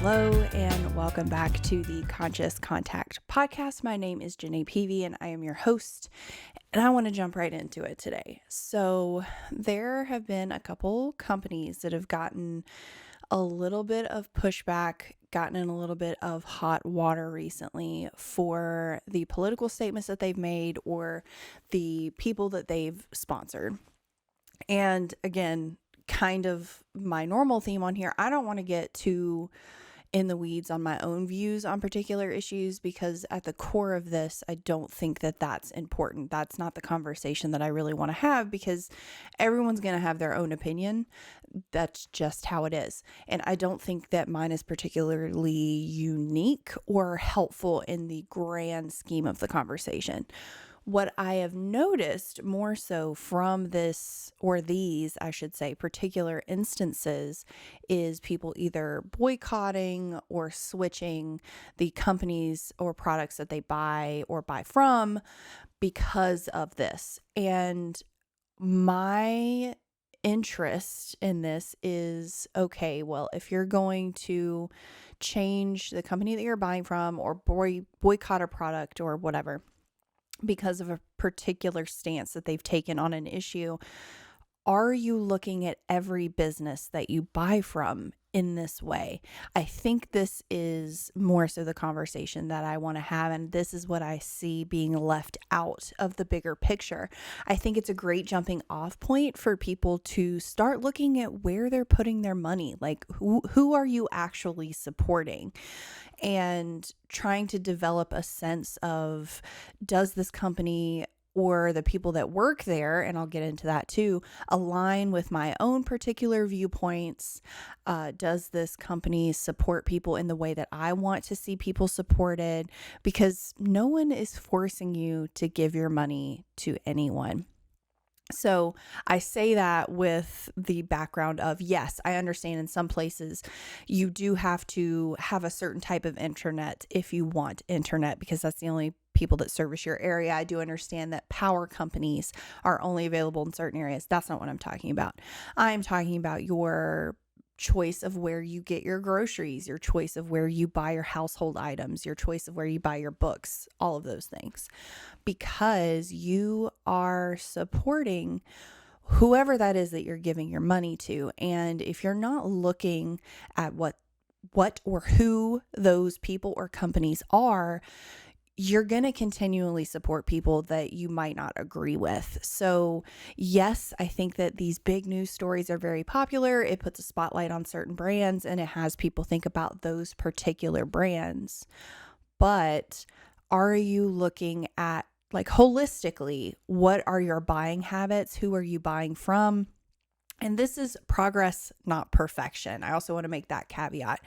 Hello and welcome back to the Conscious Contact podcast. My name is Genay Peavey and I am your host, and I want to jump right into it today. So there have been a couple companies that have gotten a little bit of pushback, gotten in a little bit of hot water recently for the political statements that they've made or the people that they've sponsored. And again, kind of my normal theme on here, I don't want to get too in the weeds on my own views on particular issues, because at the core of this, I don't think that that's important. That's not the conversation that I really want to have, because everyone's going to have their own opinion. That's just how it is. And I don't think that mine is particularly unique or helpful in the grand scheme of the conversation. What I have noticed more so from this, or these, I should say, particular instances, is people either boycotting or switching the companies or products that they buy or buy from because of this. And my interest in this is, okay, well, if you're going to change the company that you're buying from or boycott a product or whatever, because of a particular stance that they've taken on an issue, are you looking at every business that you buy from in this way? I think this is more so the conversation that I want to have, and this is what I see being left out of the bigger picture. I think it's a great jumping off point for people to start looking at where they're putting their money. Like, who are you actually supporting? And trying to develop a sense of, does this company or the people that work there, and I'll get into that too, align with my own particular viewpoints? Does this company support people in the way that I want to see people supported? Because no one is forcing you to give your money to anyone. So I say that with the background of, yes, I understand in some places you do have to have a certain type of internet if you want internet, because that's the only people that service your area. I do understand that power companies are only available in certain areas. That's not what I'm talking about. I'm talking about your choice of where you get your groceries, your choice of where you buy your household items, your choice of where you buy your books, all of those things, because you are supporting whoever that is that you're giving your money to. And if you're not looking at what or who those people or companies are, you're going to continually support people that you might not agree with. So yes, I think that these big news stories are very popular. It puts a spotlight on certain brands and it has people think about those particular brands. But are you looking at, like, holistically, what are your buying habits? Who are you buying from? And this is progress, not perfection. I also want to make that caveat.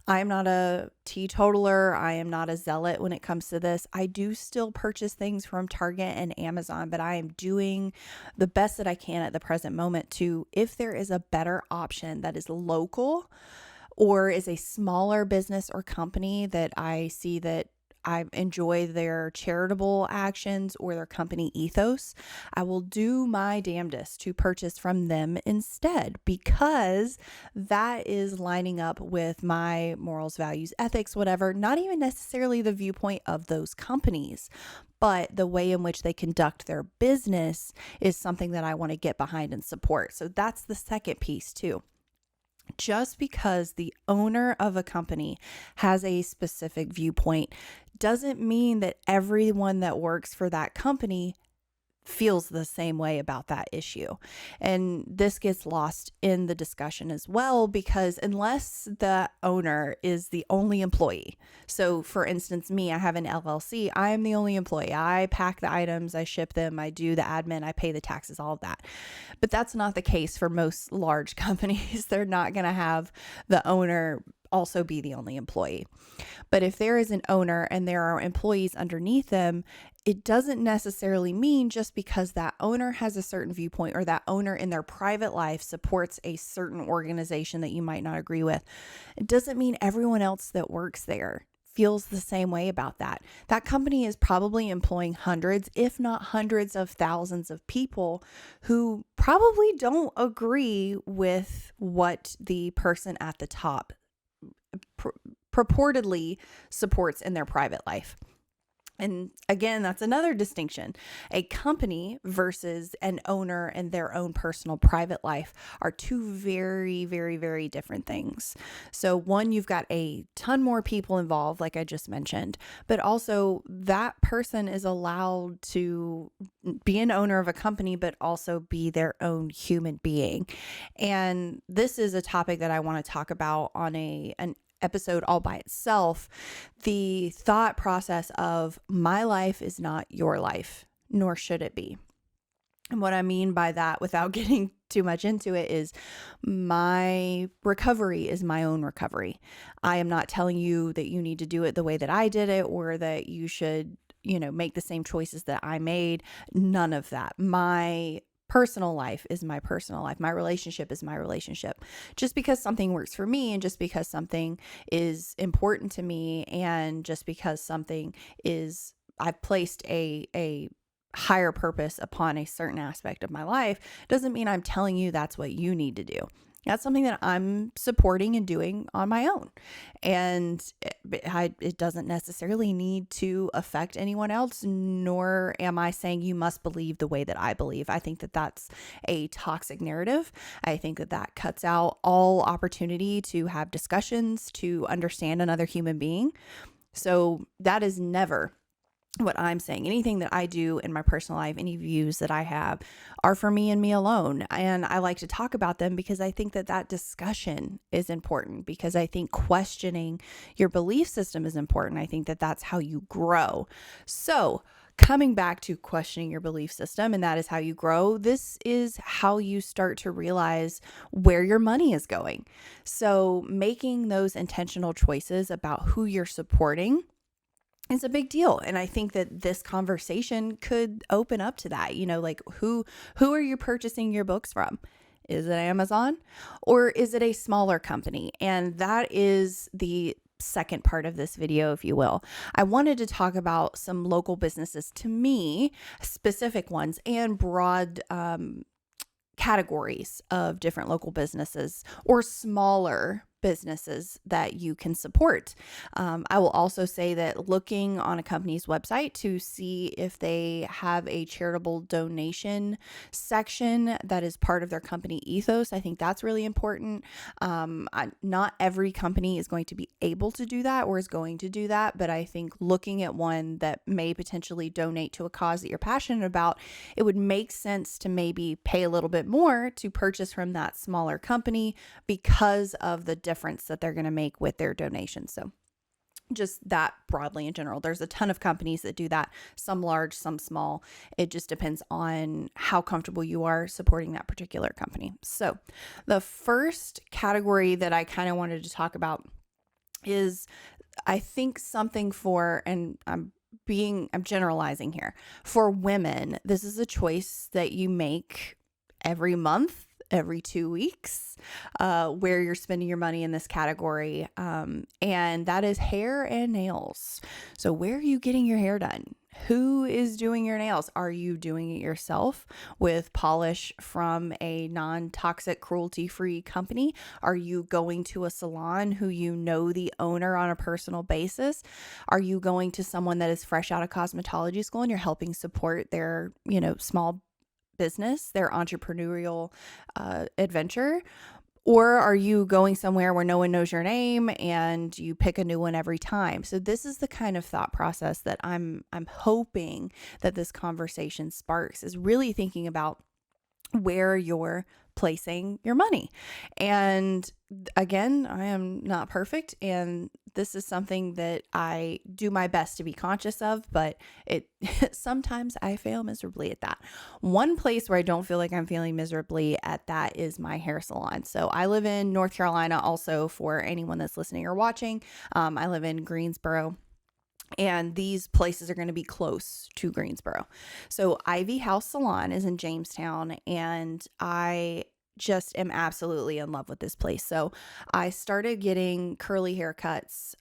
I am not a teetotaler. I am not a zealot when it comes to this. I do still purchase things from Target and Amazon, but I am doing the best that I can at the present moment to, if there is a better option that is local or is a smaller business or company that I see that I enjoy their charitable actions or their company ethos, I will do my damnedest to purchase from them instead, because that is lining up with my morals, values, ethics, whatever. Not even necessarily the viewpoint of those companies, but the way in which they conduct their business is something that I want to get behind and support. So that's the second piece too. Just because the owner of a company has a specific viewpoint doesn't mean that everyone that works for that company feels the same way about that issue. And this gets lost in the discussion as well, because unless the owner is the only employee, so for instance, me, I have an LLC, I am the only employee. I pack the items, I ship them, I do the admin, I pay the taxes, all of that. But that's not the case for most large companies. They're not going to have the owner also be the only employee. But if there is an owner and there are employees underneath them, it doesn't necessarily mean just because that owner has a certain viewpoint or that owner in their private life supports a certain organization that you might not agree with, it doesn't mean everyone else that works there feels the same way about that. That company is probably employing hundreds, if not hundreds of thousands of people who probably don't agree with what the person at the top purportedly supports in their private life. And again, that's another distinction. A company versus an owner and their own personal private life are two very, very, very different things. So one, you've got a ton more people involved, like I just mentioned, but also that person is allowed to be an owner of a company, but also be their own human being. And this is a topic that I want to talk about on an episode all by itself. The thought process of my life is not your life, nor should it be. And what I mean by that, without getting too much into it, is my recovery is my own recovery. I am not telling you that you need to do it the way that I did it, or that you should, make the same choices that I made. None of that. My personal life is my personal life. My relationship is my relationship. Just because something works for me, and just because something is important to me, and just because something is, I've placed a higher purpose upon a certain aspect of my life, doesn't mean I'm telling you that's what you need to do. That's something that I'm supporting and doing on my own. And it doesn't necessarily need to affect anyone else, nor am I saying you must believe the way that I believe. I think that that's a toxic narrative. I think that that cuts out all opportunity to have discussions, to understand another human being. So that is never what I'm saying. Anything that I do in my personal life, any views that I have, are for me and me alone. And I like to talk about them because I think that that discussion is important, because I think questioning your belief system is important. I think that that's how you grow. So coming back to questioning your belief system, and that is how you grow, this is how you start to realize where your money is going. So making those intentional choices about who you're supporting, it's a big deal. And I think that this conversation could open up to that. Like who are you purchasing your books from? Is it Amazon, or is it a smaller company? And that is the second part of this video, if you will. I wanted to talk about some local businesses, to me, specific ones, and broad categories of different local businesses or smaller businesses that you can support. I will also say that looking on a company's website to see if they have a charitable donation section that is part of their company ethos, I think that's really important. Not every company is going to be able to do that or is going to do that, but I think looking at one that may potentially donate to a cause that you're passionate about, it would make sense to maybe pay a little bit more to purchase from that smaller company because of the difference that they're going to make with their donations. So just that broadly in general, there's a ton of companies that do that, some large, some small. It just depends on how comfortable you are supporting that particular company. So the first category that I kind of wanted to talk about is, I think, something for, and I'm generalizing here, for women. This is a choice that you make every month, every 2 weeks, where you're spending your money in this category. And that is hair and nails. So where are you getting your hair done? Who is doing your nails? Are you doing it yourself with polish from a non-toxic, cruelty-free company? Are you going to a salon who you know the owner on a personal basis? Are you going to someone that is fresh out of cosmetology school and you're helping support their, small business, their entrepreneurial adventure? Or are you going somewhere where no one knows your name and you pick a new one every time? So this is the kind of thought process that I'm hoping that this conversation sparks, is really thinking about where you're placing your money. And again, I am not perfect, and this is something that I do my best to be conscious of, but it sometimes I fail miserably at that. One place where I don't feel like I'm failing miserably at that is my hair salon. So I live in North Carolina, also for anyone that's listening or watching. I live in Greensboro. And these places are going to be close to Greensboro. So Ivy House Salon is in Jamestown, and I just am absolutely in love with this place. So I started getting curly haircuts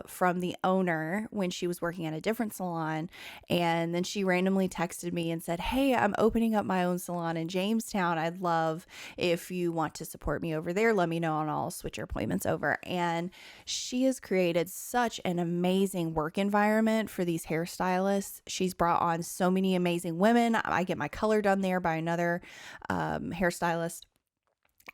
from the owner when she was working at a different salon. And then she randomly texted me and said, "Hey, I'm opening up my own salon in Jamestown. I'd love if you want to support me over there. Let me know and I'll switch your appointments over." And she has created such an amazing work environment for these hairstylists. She's brought on so many amazing women. I get my color done there by another hairstylist.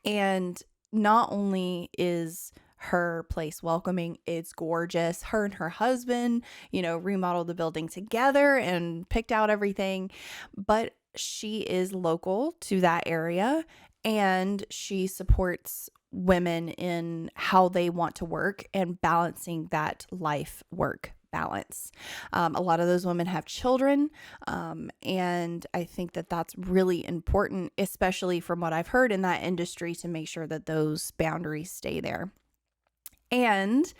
And not only is her place welcoming, it's gorgeous. Her and her husband, remodeled the building together and picked out everything. But she is local to that area and she supports women in how they want to work and balancing that life work balance. A lot of those women have children, and I think that that's really important, especially from what I've heard in that industry, to make sure that those boundaries stay there. And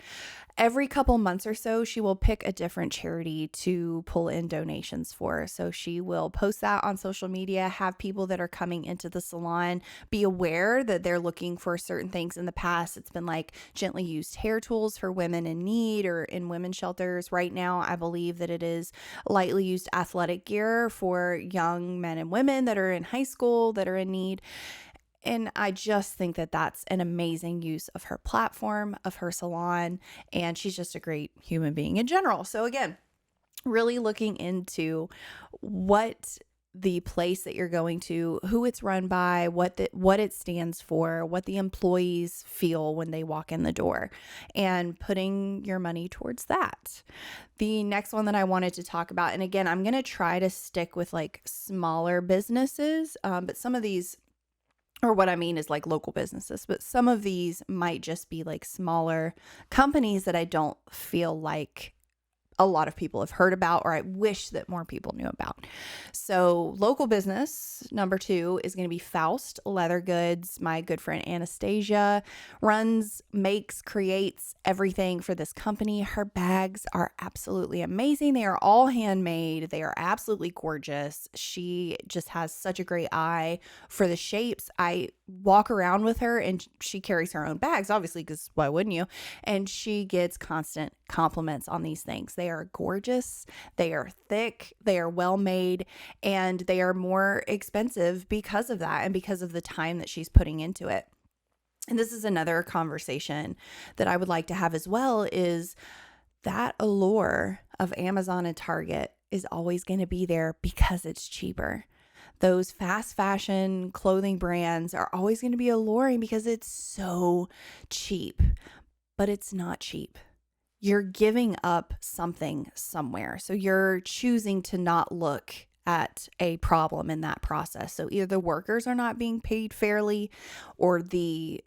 every couple months or so, she will pick a different charity to pull in donations for. So she will post that on social media, have people that are coming into the salon be aware that they're looking for certain things. In the past, it's been like gently used hair tools for women in need or in women's shelters. Right now, I believe that it is lightly used athletic gear for young men and women that are in high school that are in need. And I just think that that's an amazing use of her platform, of her salon, and she's just a great human being in general. So again, really looking into what the place that you're going to, who it's run by, what it stands for, what the employees feel when they walk in the door, and putting your money towards that. The next one that I wanted to talk about, and again, I'm going to try to stick with like smaller businesses, but some of these, or what I mean is like local businesses, but some of these might just be like smaller companies that I don't feel like a lot of people have heard about, or I wish that more people knew about. So local business number 2 is going to be Faust Leather Goods. My good friend Anastasia runs, makes, creates everything for this company. Her bags are absolutely amazing. They are all handmade. They are absolutely gorgeous. She just has such a great eye for the shapes. I walk around with her and she carries her own bags, obviously, because why wouldn't you? And she gets constant compliments on these things. They are gorgeous, they are thick, they are well made, and they are more expensive because of that and because of the time that she's putting into it. And this is another conversation that I would like to have as well, is that allure of Amazon and Target is always going to be there because it's cheaper. Those fast fashion clothing brands are always going to be alluring because it's so cheap, but it's not cheap. You're giving up something somewhere. So you're choosing to not look at a problem in that process. So either the workers are not being paid fairly, or the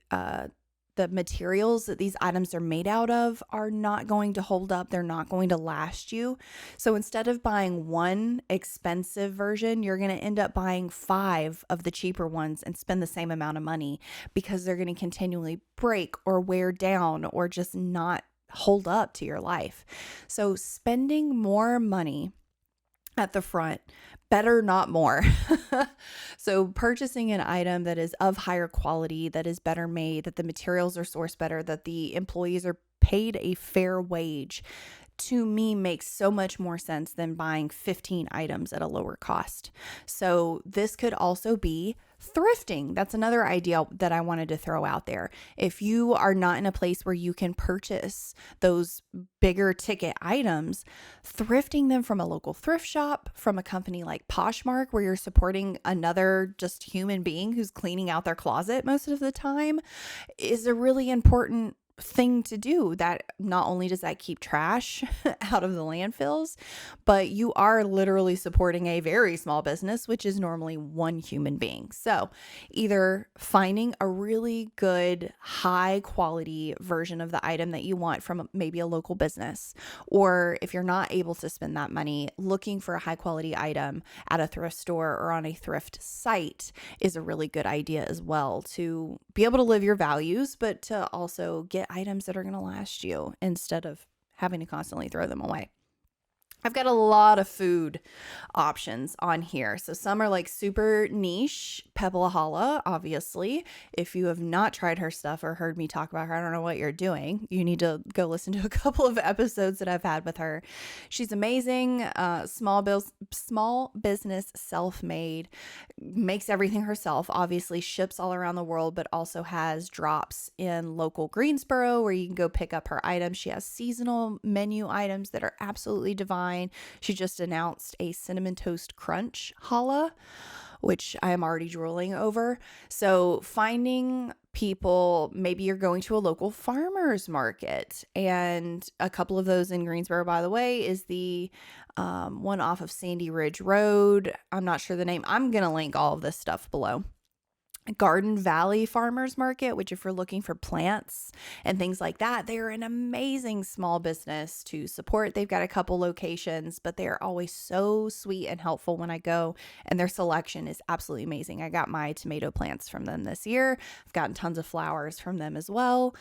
materials that these items are made out of are not going to hold up. They're not going to last you. So instead of buying one expensive version, you're going to end up buying 5 of the cheaper ones and spend the same amount of money because they're going to continually break or wear down or just not hold up to your life. So spending more money at the front, better not more. So purchasing an item that is of higher quality, that is better made, that the materials are sourced better, that the employees are paid a fair wage, to me makes so much more sense than buying 15 items at a lower cost. So this could also be thrifting. That's another idea that I wanted to throw out there. If you are not in a place where you can purchase those bigger ticket items, thrifting them from a local thrift shop, from a company like Poshmark, where you're supporting another just human being who's cleaning out their closet most of the time, is a really important thing to do. That not only does that keep trash out of the landfills, but you are literally supporting a very small business, which is normally one human being. So either finding a really good high quality version of the item that you want from maybe a local business, or if you're not able to spend that money, looking for a high quality item at a thrift store or on a thrift site is a really good idea as well, to be able to live your values, but to also get items that are going to last you instead of having to constantly throw them away. I've got a lot of food options on here. So some are like super niche. Peppelah Challah, obviously. If you have not tried her stuff or heard me talk about her, I don't know what you're doing. You need to go listen to a couple of episodes that I've had with her. She's amazing. Small business, self-made, makes everything herself. Obviously, ships all around the world, but also has drops in local Greensboro where you can go pick up her items. She has seasonal menu items that are absolutely divine. She just announced a cinnamon toast crunch challah, which I am already drooling over. So finding people, maybe you're going to a local farmer's market, and a couple of those in Greensboro, by the way, is the one off of Sandy Ridge Road. I'm not sure the name. I'm going to link all of this stuff below. Garden Valley Farmers Market, which if you're looking for plants and things like that, they're an amazing small business to support. They've got a couple locations, but they are always so sweet and helpful when I go, and their selection is absolutely amazing. I got my tomato plants from them this year. I've gotten tons of flowers from them as well.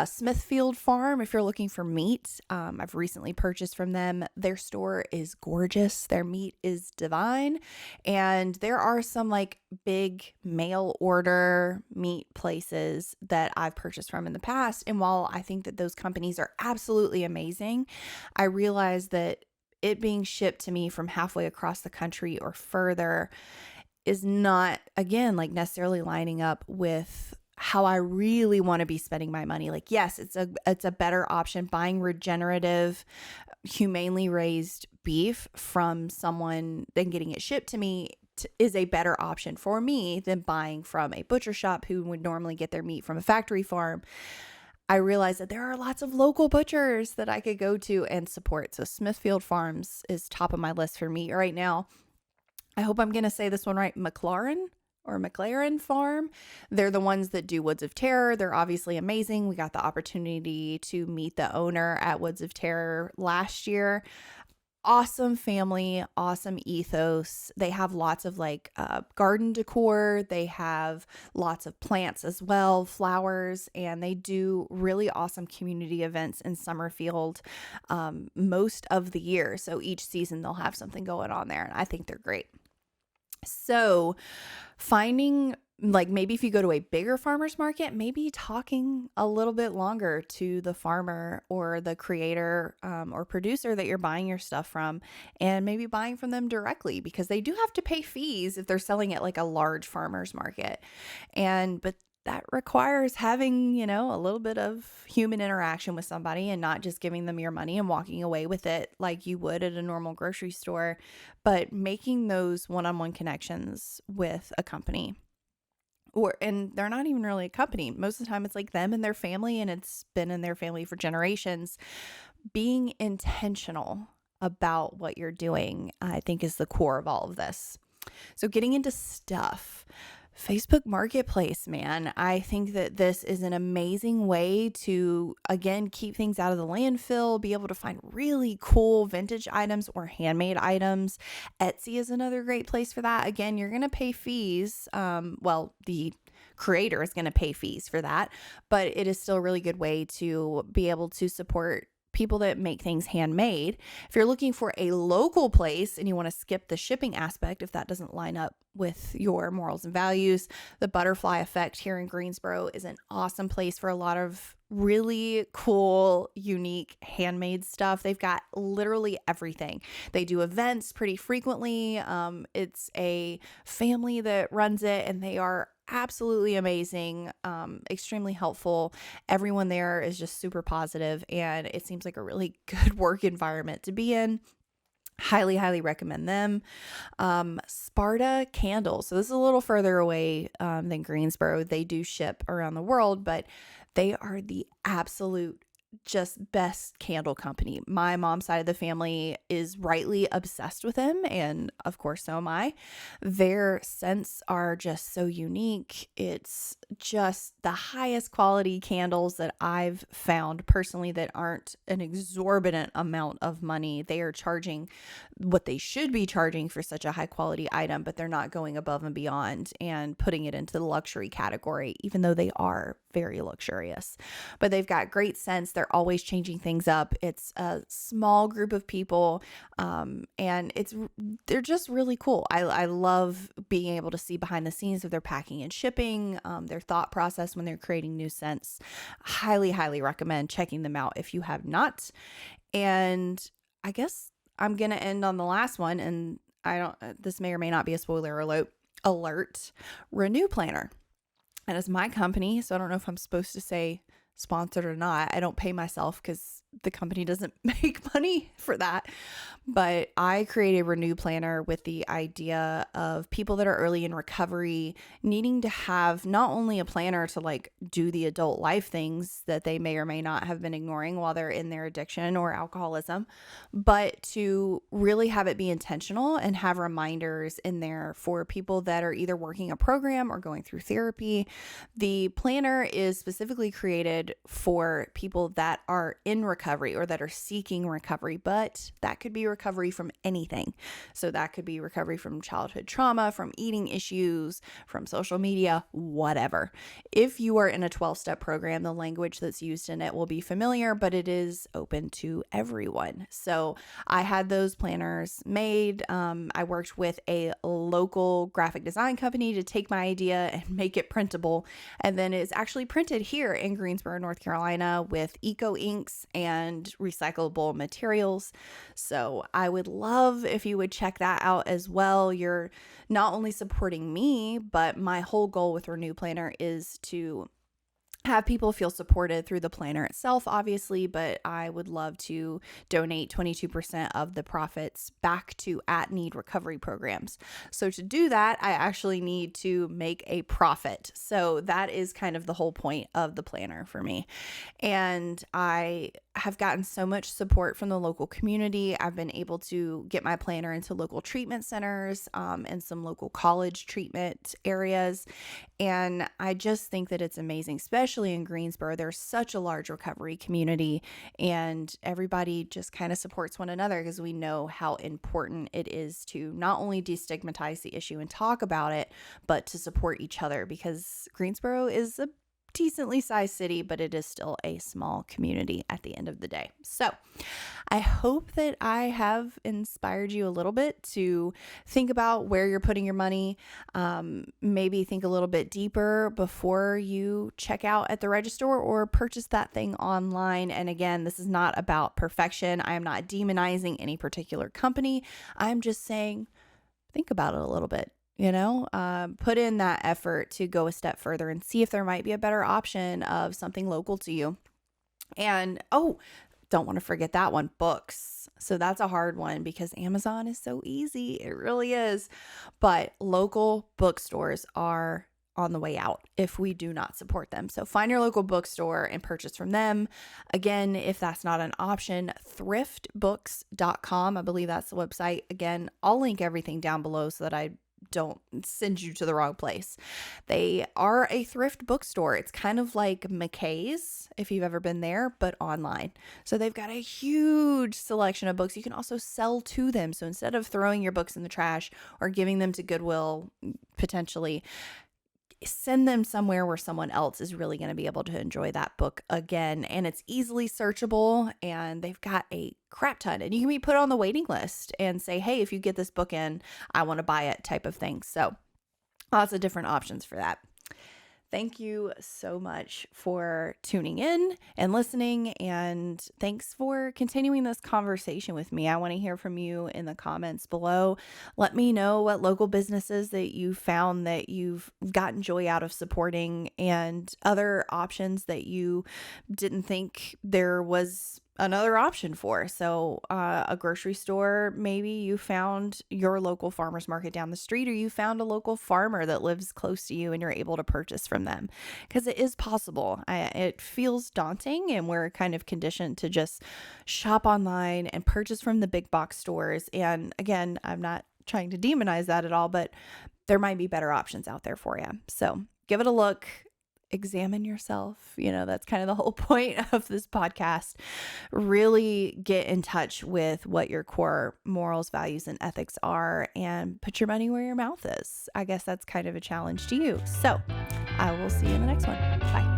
Summerfield Farm, if you're looking for meat, I've recently purchased from them. Their store is gorgeous. Their meat is divine, and there are some like big mail order meat places that I've purchased from in the past. And while I think that those companies are absolutely amazing, I realize that it being shipped to me from halfway across the country or further is not, again, like necessarily lining up with how I really want to be spending my money. Like, yes, it's a better option buying regenerative, humanely raised beef from someone than getting it shipped to me is a better option for me than buying from a butcher shop who would normally get their meat from a factory farm. I realized that there are lots of local butchers that I could go to and support. So Summerfield Farms is top of my list for me right now. I hope I'm going to say this one right. McLaurin Farm. They're the ones that do Woods of Terror. They're obviously amazing. We got the opportunity to meet the owner at Woods of Terror last year. Awesome family, awesome ethos. They have lots of like garden decor. They have lots of plants as well, flowers, and they do really awesome community events in Summerfield most of the year. So each season they'll have something going on there, and I think they're great. So finding, like, maybe if you go to a bigger farmer's market, maybe talking a little bit longer to the farmer or the creator or producer that you're buying your stuff from, and maybe buying from them directly, because they do have to pay fees if they're selling at like a large farmer's market. But that requires having, a little bit of human interaction with somebody and not just giving them your money and walking away with it like you would at a normal grocery store, but making those one-on-one connections with a company. And they're not even really a company. Most of the time it's like them and their family, and it's been in their family for generations. Being intentional about what you're doing, I think, is the core of all of this. So getting into stuff. Facebook Marketplace, man. I think that this is an amazing way to, again, keep things out of the landfill, be able to find really cool vintage items or handmade items. Etsy is another great place for that. Again, you're going to pay fees. The creator is going to pay fees for that, but it is still a really good way to be able to support people that make things handmade. If you're looking for a local place and you want to skip the shipping aspect, if that doesn't line up with your morals and values, the Butterfly Effect here in Greensboro is an awesome place for a lot of really cool, unique handmade stuff. They've got literally everything. They do events pretty frequently. It's a family that runs it, and they are absolutely amazing, extremely helpful. Everyone there is just super positive, and it seems like a really good work environment to be in. Highly, highly recommend them. Sparta Candle. So this is a little further away than Greensboro. They do ship around the world, but they are the absolute just best candle company. My mom's side of the family is rightly obsessed with them, and of course so am I. Their scents are just so unique. It's just the highest quality candles that I've found personally that aren't an exorbitant amount of money. They are charging what they should be charging for such a high quality item, but they're not going above and beyond and putting it into the luxury category, even though they are very luxurious. But they've got great scents. They're They're always changing things up. It's a small group of people, and they're just really cool. I love being able to see behind the scenes of their packing and shipping, their thought process when they're creating new scents. Highly, highly recommend checking them out if you have not. And I guess I'm going to end on the last one, and this may or may not be a spoiler alert. Renew Planner. And it's my company, so I don't know if I'm supposed to say sponsored or not. I don't pay myself because the company doesn't make money for that. But I created Renew Planner with the idea of people that are early in recovery needing to have not only a planner to like do the adult life things that they may or may not have been ignoring while they're in their addiction or alcoholism, but to really have it be intentional and have reminders in there for people that are either working a program or going through therapy. The planner is specifically created for people that are in recovery or that are seeking recovery, but that could be recovery from anything. So that could be recovery from childhood trauma, from eating issues, from social media, whatever. If you are in a 12-step program, the language that's used in it will be familiar, but it is open to everyone. So I had those planners made. I worked with a local graphic design company to take my idea and make it printable. And then it's actually printed here in Greensboro, North Carolina with eco inks and recyclable materials. So I would love if you would check that out as well. You're not only supporting me, but my whole goal with Renew Planner is to have people feel supported through the planner itself, obviously, but I would love to donate 22% of the profits back to at-need recovery programs. So to do that, I actually need to make a profit. So that is kind of the whole point of the planner for me. And I have gotten so much support from the local community. I've been able to get my planner into local treatment centers and some local college treatment areas. And I just think that it's amazing, especially in Greensboro. There's such a large recovery community, and everybody just kind of supports one another because we know how important it is to not only destigmatize the issue and talk about it, but to support each other, because Greensboro is a decently sized city, but it is still a small community at the end of the day. So I hope that I have inspired you a little bit to think about where you're putting your money. Maybe think a little bit deeper before you check out at the register or purchase that thing online. And again, this is not about perfection. I am not demonizing any particular company. I'm just saying, think about it a little bit. Put in that effort to go a step further and see if there might be a better option of something local to you. And don't want to forget that one, books. So that's a hard one because Amazon is so easy. It really is. But local bookstores are on the way out if we do not support them. So find your local bookstore and purchase from them. Again, if that's not an option, thriftbooks.com. I believe that's the website. Again, I'll link everything down below so that I don't send you to the wrong place. They are a thrift bookstore. It's kind of like Mckay's, if you've ever been there, but online. So they've got a huge selection of books. You can also sell to them. So instead of throwing your books in the trash or giving them to Goodwill, potentially, send them somewhere where someone else is really going to be able to enjoy that book again. And it's easily searchable, and they've got a crap ton, and you can be put on the waiting list and say, hey, if you get this book in, I want to buy it, type of thing. So lots of different options for that. Thank you so much for tuning in and listening, and thanks for continuing this conversation with me. I want to hear from you in the comments below. Let me know what local businesses that you found that you've gotten joy out of supporting, and other options that you didn't think there was another option for. So a grocery store, maybe you found your local farmer's market down the street, or you found a local farmer that lives close to you and you're able to purchase from them, because it is possible. It feels daunting, and we're kind of conditioned to just shop online and purchase from the big box stores. And again, I'm not trying to demonize that at all, but there might be better options out there for you. So give it a look. Examine yourself. That's kind of the whole point of this podcast. Really get in touch with what your core morals, values, and ethics are, and put your money where your mouth is. I guess that's kind of a challenge to you. So I will see you in the next one. Bye.